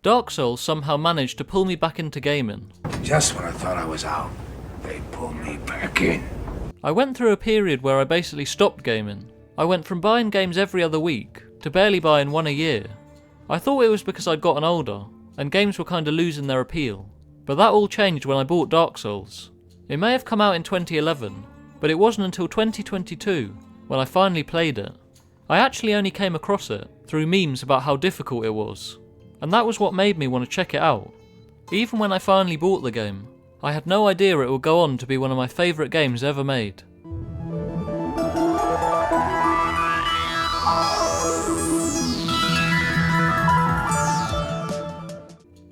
Dark Souls somehow managed to pull me back into gaming. Just when I thought I was out, they pulled me back in. I went through a period where I basically stopped gaming. I went from buying games every other week to barely buying one a year. I thought it was because I'd gotten older, and games were kinda losing their appeal. But that all changed when I bought Dark Souls. It may have come out in 2011, but it wasn't until 2022 when I finally played it. I actually only came across it through memes about how difficult it was, and that was what made me want to check it out. Even when I finally bought the game, I had no idea it would go on to be one of my favourite games ever made.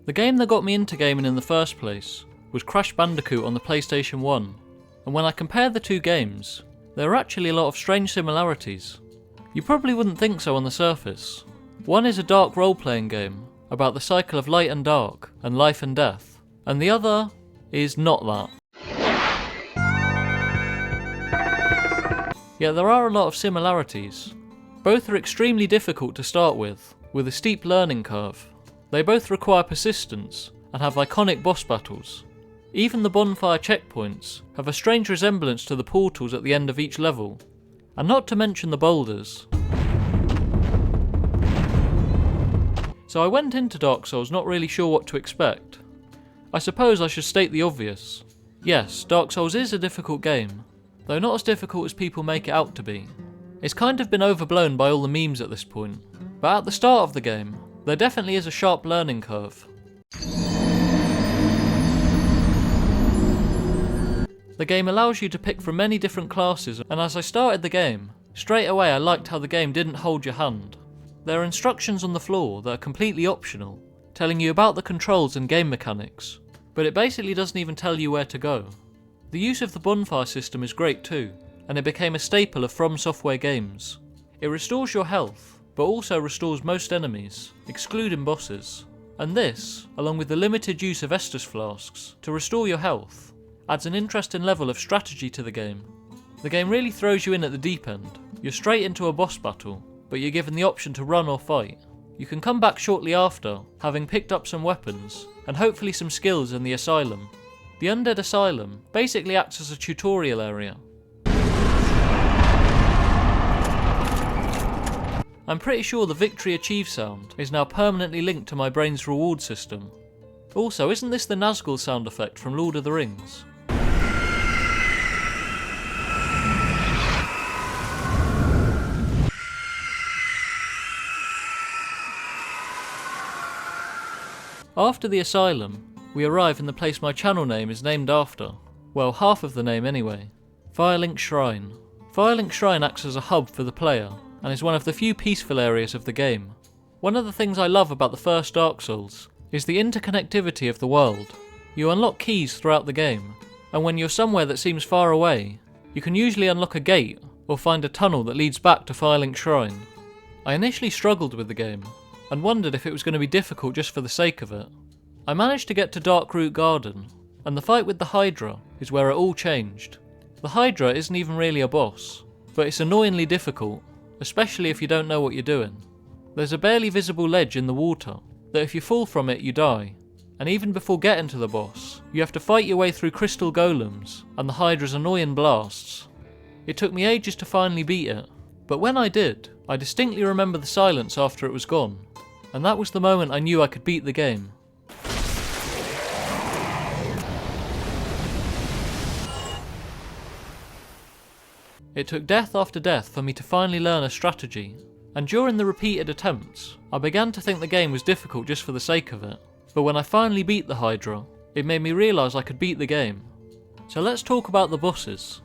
The game that got me into gaming in the first place was Crash Bandicoot on the PlayStation 1, and when I compared the two games, there are actually a lot of strange similarities. You probably wouldn't think so on the surface. One is a dark role-playing game about the cycle of light and dark, and life and death, and the other is not that. Yet there are a lot of similarities. Both are extremely difficult to start with a steep learning curve. They both require persistence and have iconic boss battles. Even the bonfire checkpoints have a strange resemblance to the portals at the end of each level, and not to mention the boulders. So I went into Dark Souls not really sure what to expect. I suppose I should state the obvious. Yes, Dark Souls is a difficult game, though not as difficult as people make it out to be. It's kind of been overblown by all the memes at this point, but at the start of the game, there definitely is a sharp learning curve. The game allows you to pick from many different classes, and as I started the game, straight away I liked how the game didn't hold your hand. There are instructions on the floor that are completely optional, telling you about the controls and game mechanics, but it basically doesn't even tell you where to go. The use of the bonfire system is great too, and it became a staple of fromsoftware games. It restores your health, but also restores most enemies, excluding bosses. And this, along with the limited use of Estus flasks to restore your health, adds an interesting level of strategy to the game. The game really throws you in at the deep end. You're straight into a boss battle, but you're given the option to run or fight. You can come back shortly after, having picked up some weapons, and hopefully some skills in the asylum. The Undead Asylum basically acts as a tutorial area. I'm pretty sure the victory achieved sound is now permanently linked to my brain's reward system. Also, isn't this the Nazgul sound effect from Lord of the Rings? After the asylum, we arrive in the place my channel name is named after. Well, half of the name anyway. Firelink Shrine. Firelink Shrine acts as a hub for the player, and is one of the few peaceful areas of the game. One of the things I love about the first Dark Souls is the interconnectivity of the world. You unlock keys throughout the game, and when you're somewhere that seems far away, you can usually unlock a gate or find a tunnel that leads back to Firelink Shrine. I initially struggled with the game, and wondered if it was going to be difficult just for the sake of it. I managed to get to Darkroot Garden, and the fight with the Hydra is where it all changed. The Hydra isn't even really a boss, but it's annoyingly difficult, especially if you don't know what you're doing. There's a barely visible ledge in the water, that if you fall from it you die, and even before getting to the boss, you have to fight your way through crystal golems and the Hydra's annoying blasts. It took me ages to finally beat it, but when I did, I distinctly remember the silence after it was gone, and that was the moment I knew I could beat the game. It took death after death for me to finally learn a strategy, and during the repeated attempts, I began to think the game was difficult just for the sake of it. But when I finally beat the Hydra, it made me realise I could beat the game. So let's talk about the bosses.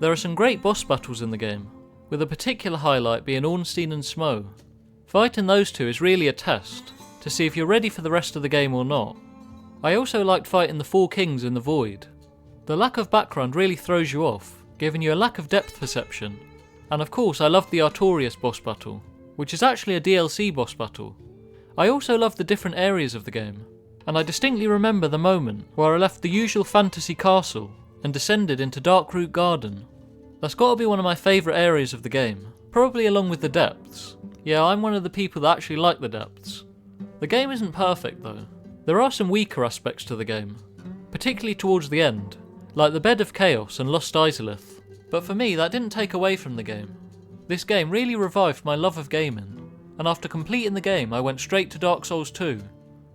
There are some great boss battles in the game, with a particular highlight being Ornstein and Smough. Fighting those two is really a test, to see if you're ready for the rest of the game or not. I also liked fighting the Four Kings in the Void. The lack of background really throws you off, giving you a lack of depth perception. And of course I loved the Artorias boss battle, which is actually a DLC boss battle. I also loved the different areas of the game, and I distinctly remember the moment where I left the usual fantasy castle and descended into Darkroot Garden. That's got to be one of my favourite areas of the game, probably along with the depths. Yeah, I'm one of the people that actually like the depths. The game isn't perfect though. There are some weaker aspects to the game, particularly towards the end, like the Bed of Chaos and Lost Izalith, but for me that didn't take away from the game. This game really revived my love of gaming, and after completing the game I went straight to Dark Souls 2.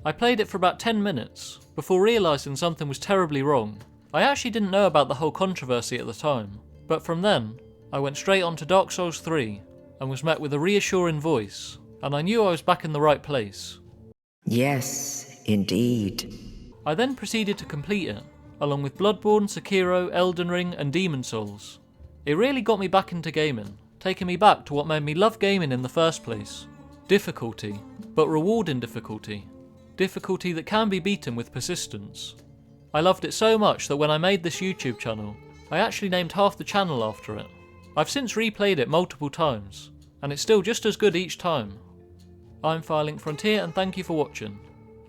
I played it for about 10 minutes, before realising something was terribly wrong. I actually didn't know about the whole controversy at the time, but from then, I went straight on to Dark Souls 3, and was met with a reassuring voice, and I knew I was back in the right place. Yes, indeed. I then proceeded to complete it, along with Bloodborne, Sekiro, Elden Ring and Demon Souls. It really got me back into gaming, taking me back to what made me love gaming in the first place. Difficulty, but rewarding difficulty. Difficulty that can be beaten with persistence. I loved it so much that when I made this YouTube channel, I actually named half the channel after it. I've since replayed it multiple times, and it's still just as good each time. I'm Firelink Frontier and thank you for watching.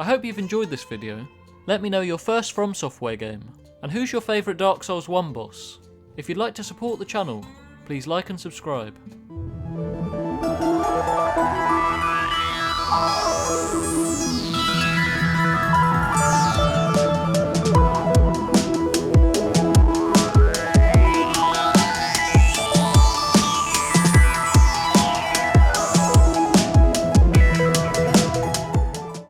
I hope you've enjoyed this video. Let me know your first From Software game, and who's your favourite Dark Souls 1 boss. If you'd like to support the channel, please like and subscribe.